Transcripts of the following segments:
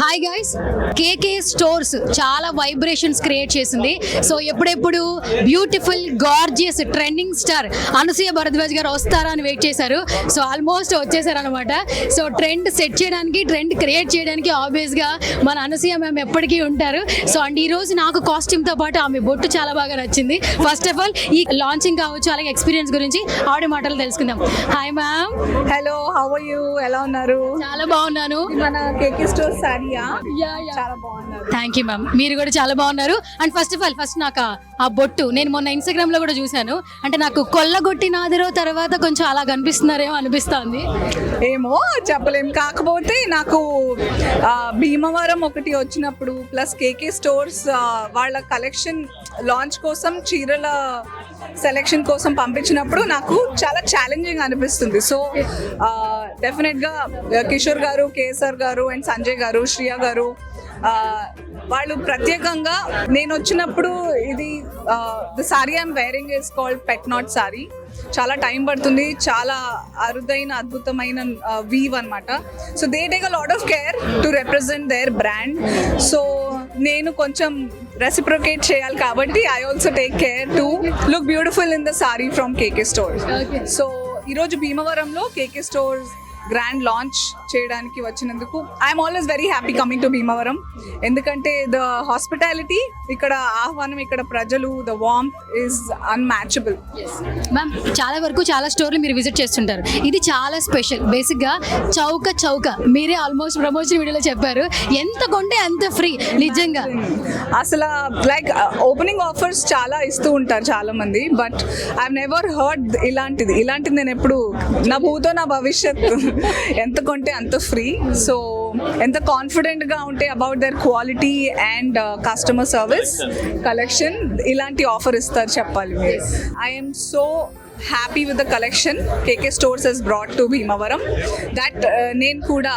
Hi guys, కేకే stores చాలా vibrations create చేసింది. So ఎప్పుడెప్పుడు beautiful gorgeous trending star Anasuya Bharadwaj గారు వస్తారా అని వెయిట్ చేశారు. సో ఆల్మోస్ట్ వచ్చేసారు అనమాట. సో ట్రెండ్ సెట్ చేయడానికి, ట్రెండ్ క్రియేట్ చేయడానికి ఆబ్వియస్గా మన అనసూయ మ్యామ్ ఎప్పటికీ ఉంటారు. సో అండ్ ఈ రోజు నాకు కాస్ట్యూమ్తో పాటు ఆమె బొట్టు చాలా బాగా నచ్చింది. ఫస్ట్ ఆఫ్ ఆల్ ఈ లాంచింగ్ కావచ్చు, అలాగే ఎక్స్పీరియన్స్ గురించి ఆవిడ మాటలు తెలుసుకుందాం. Hi ma'am. Hello, how are you? ఎలా ఉన్నారు? చాలా బాగున్నాను. మన కేకే స్టోర్ సారీయా? చాలా బాగున్నారు. థ్యాంక్ యూ మ్యామ్, మీరు కూడా చాలా బాగున్నారు. అండ్ ఫస్ట్ ఆఫ్ ఆల్ నాకు ఆ బొట్టు నేను మొన్న ఇన్స్టాగ్రామ్ లో కూడా చూశాను. అంటే నాకు కొల్లగొట్టినాదిరో తర్వాత కొంచెం అలా కనిపిస్తున్నారేమో అనిపిస్తుంది. ఏమో చెప్పలేం. కాకపోతే నాకు భీమవరం ఒకటి వచ్చినప్పుడు ప్లస్ కేకే స్టోర్స్ వాళ్ళ కలెక్షన్ లాంచ్ కోసం చీరల సెలెక్షన్ కోసం పంపించినప్పుడు నాకు చాలా ఛాలెంజింగ్ అనిపిస్తుంది. సో డెఫినెట్గా కిషోర్ గారు, కేసర్ గారు అండ్ సంజయ్ గారు, శ్రియా గారు వాళ్ళు ప్రత్యేకంగా నేను వచ్చినప్పుడు ఇది the sari I'm wearing is called pet not sari. చాలా టైం పడుతుంది, చాలా అరుదైన అద్భుతమైన వీవ్ అనమాట. So they take a lot of care to represent their brand. So నేను కొంచెం రెసిప్రొకేట్ చేయాలి కాబట్టి I also take care to look beautiful in the sari from KK store. So ఈరోజు భీమవరంలో కేకే స్టోర్స్ గ్రాండ్ లాంచ్ చేయడానికి వచ్చినందుకు I'm always very happy coming to Bhimavaram. ఎందుకంటే the hospitality, ఇక్కడ ఆహ్వానం, ఇక్కడ ప్రజలు, the warmth is unmatchable. Ma'am చాలా వరకు చాలా స్టోర్లు మీరు విజిట్ చేస్తుంటారు, ఇది చాలా స్పెషల్. బేసిక్గా చౌక మీరే ఆల్మోస్ట్ ప్రమోషన్ వీడియోలో చెప్పారు, ఎంత కొంటే అంత ఫ్రీ. నిజంగా అసలు లైక్ ఓపెనింగ్ ఆఫర్స్ చాలా ఇస్తూ ఉంటారు చాలా మంది, బట్ ఐ నెవర్ హర్డ్ ఇలాంటిది నేను ఎప్పుడు, నా భూతో నా భవిష్యత్, ఎంత కొంటే అంత ఫ్రీ. సో ఎంత కాన్ఫిడెంట్గా ఉంటే about their quality and customer service, collection, ఇలాంటి ఆఫర్ ఇస్తారు చెప్పాలి. I'm so happy with the collection KK stores has brought to Bhimavaram. That నేను కూడా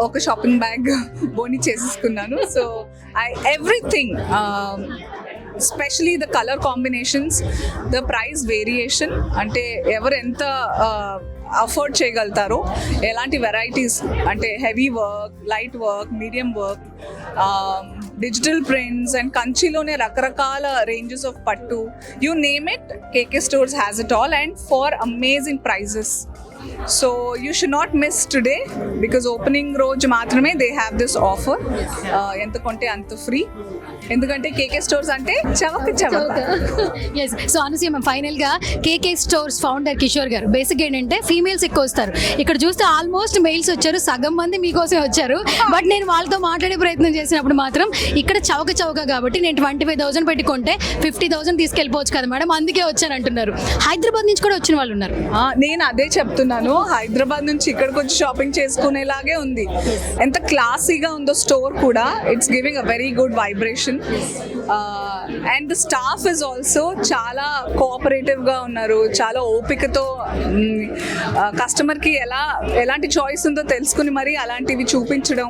ఒక షాపింగ్ బ్యాగ్ బోని చేసేసుకున్నాను. So everything, especially the color combinations, the price variation, అంటే ఎవరు ఎంత అఫోర్డ్ చేయగలుగుతారో, ఎలాంటి వెరైటీస్ అంటే heavy work, light work, medium work, digital prints and కంచిలోనే రకరకాల రేంజెస్ ఆఫ్ పట్టు, you name it, KK stores has it all and for amazing prices. So you should not miss today because opening రోజు మాత్రమే they have this offer. ఎంత కొంటే అంత free, ఎందుకంటే KK stores అంటే చవక. ఎస్. సో అనసూయ మ్యామ్, ఫైనల్గా కేకే stores founder Kishore గారు, basic ఏంటంటే ఫీమేల్స్ ఎక్కువ వస్తారు ఇక్కడ. చూస్తే ఆల్మోస్ట్ మెయిల్స్ వచ్చారు, సగం మంది మీకోసమే వచ్చారు. బట్ నేను వాళ్ళతో మాట్లాడే ప్రయత్నం చేసినప్పుడు మాత్రం ఇక్కడ చౌక కాబట్టి నేను 25,000 పెట్టి కొంటే 50,000 తీసుకెళ్ళిపోవచ్చు కదా మేడం, అందుకే వచ్చానంటున్నారు. హైదరాబాద్ నుంచి కూడా వచ్చిన వాళ్ళు ఉన్నారు. నేను అదే చెప్తున్నాను, హైదరాబాద్ నుంచి ఇక్కడికి వచ్చి షాపింగ్ చేసుకునేలాగే ఉంది. ఎంత క్లాసీగా ఉందో స్టోర్ కూడా, it's giving a very good vibration. And the staff is also చాలా కోఆపరేటివ్గా ఉన్నారు, చాలా ఓపికతో కస్టమర్కి ఎలాంటి చాయిస్ ఉందో తెలుసుకుని మరి అలాంటివి చూపించడం.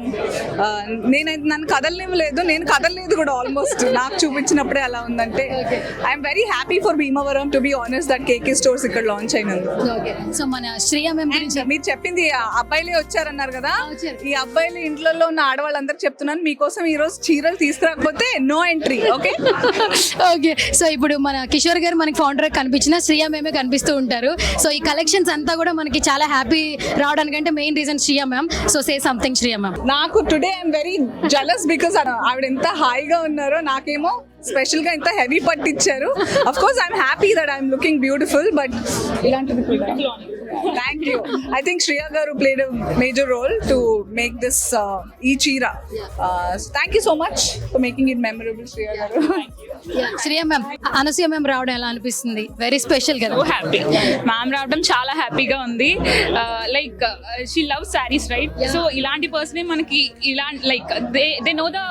నన్ను కదలనివ్వలేదు, నేను కదలలేదు కూడా ఆల్మోస్ట్, నాకు చూపించినప్పుడే అలా ఉందంటే I'm very happy for Bhimavaram to be honest that KK stores ఇక్కడ లాంచ్ అయినందుకు. సో మన శ్రియా మ్యామ్ మీరు చెప్పింది అబ్బాయిలే వచ్చారన్నారు కదా, ఈ అబ్బాయిలు ఇంట్లో ఉన్న ఆడవాళ్ళందరూ చెప్తున్నాను, మీకోసం ఈ రోజు చీరలు తీసుకురాకపోతే నో ఎంట్రీ. ఓకే. సో ఇప్పుడు మన కిషోర్ గారు మనకి ఫౌండర్ కనిపించిన, శ్రియా మేమే కనిపిస్తూ ఉంటారు. సో ఈ కలెక్షన్స్ అంతా కూడా మనకి చాలా హ్యాపీ రావడానికంటే main reason Shriya ma'am. So say something Shriya ma'am. నాకు today I'm very jealous because ఆవిడ ఎంత హాయిగా ఉన్నారో, నాకేమో స్పెషల్ గా ఇంత హెవీ పట్టిచ్చారు. Of course I'm happy that I'm looking beautiful, but ఇలాంటిది కూడా. Thank you. I think Shriya garu played a major role to make this e-cheera. So thank you so much for making it memorable, Shriya garu. Shriya ma'am, Anasuya ma'am రావడం ఎలా అనిపిస్తుంది? Very special కదా. Happy ma'am రావడం చాలా హ్యాపీగా ఉంది. Like she love saris right, so ఇలాంటి పర్సనే మనకి like they know the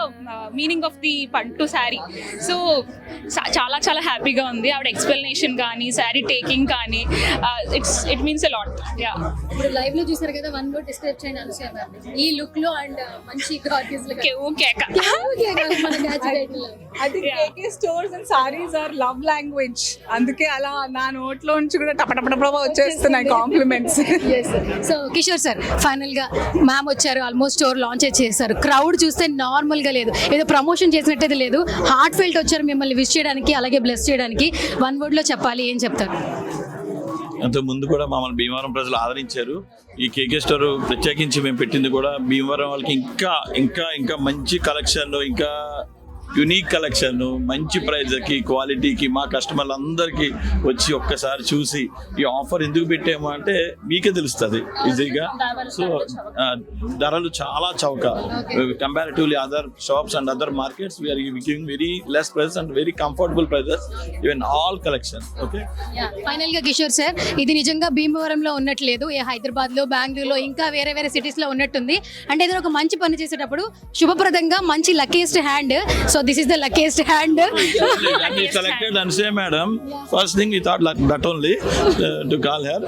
meaning of the పట్టు శారీ. సో చాలా చాలా హ్యాపీగా ఉంది. ఆవిడ ఎక్స్ప్లెనేషన్ కానీ, శారీ టేకింగ్ కానీ, it means a lot. Yeah, ఇప్పుడు లైవ్ లో చూసారు కదా, వన్ వర్డ్ డిస్క్రైబ్ చేయండి అనసూయ మ్యామ్ ఈ లుక్ లో అండ్ మంచి గార్జియస్ లుక్. కేక I think KK stores and saris are love language. అందుకే అలా నా నోట్లో నుంచి కూడా టపటపటప వచ్చేస్తున్నాయి compliments. So Kishore sir, final గా మ్యామ్ వచ్చారు, ఆల్మోస్ట్ స్టోర్ లాంచ్ చేశారు. క్రౌడ్ చూస్తే నార్మల్ గా లేదు, ఏదో ప్రమోషన్ చేసినట్టయితే లేదు, హార్ట్ ఫెల్ట్ వచ్చారు మిమ్మల్ని విష్ చేయడానికి, అలాగే బ్లెస్ చేయడానికి. వన్ వర్డ్ లో చెప్పాలి, ఏం చెప్తారు? అంతకు ముందు కూడా మమ్మల్ని భీమవరం ప్రజలు ఆదరించారు. ఈ కేకే స్టోర్ ప్రత్యేకించి మేము పెట్టింది కూడా భీమవరం వాళ్ళకి ఇంకా ఇంకా ఇంకా మంచి కలెక్షన్, ఇంకా యునిక్ కలెక్షన్, మంచి ప్రైజ్కి, క్వాలిటీకి మా కస్టమర్లు అందరికీ వచ్చి ఒక్కసారి చూసి ఈ ఆఫర్ ఎందుకు పెట్టాము అంటే మీకే తెలుస్తుంది ఈజీగా. సో ధరలు చాలా చౌక comparatively other shops and other markets. We're giving very less price and very comfortable prizes even all collection. Okay, final గా కిషోర్ సార్, ఇది నిజంగా భీమవరంలో ఉన్నట్లేదు, ఏ హైదరాబాద్ లో, బెంగళూరులో, ఇంకా వేరే వేరే సిటీస్ లో ఉన్నట్టుంది. అంటే ఏదైనా ఒక మంచి పని చేసేటప్పుడు శుభప్రదంగా మంచి luckiest hand. So this is the luckiest hand. When we selected Ansuya madam, first thing we thought like that only to call her.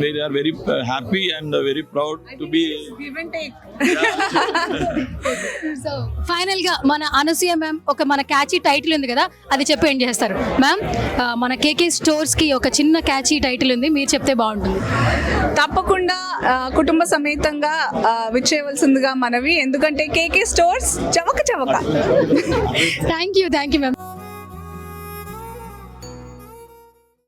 We are very happy and very proud to be. Give and take. So final గా మన Anasuya ma'am ఒక మన catchy title ఉంది కదా, అది చెప్పి ఏం చేస్తారు మ్యామ్? మన కేకే స్టోర్స్ కి ఒక చిన్న క్యాచీ టైటిల్ ఉంది, మీరు చెప్తే బాగుంటుంది. తప్పకుండా కుటుంబ సమేతంగా విచ్చేయవలసిందిగా మనవి, ఎందుకంటే కేకే స్టోర్స్ చవక చవక. Thank you ma'am.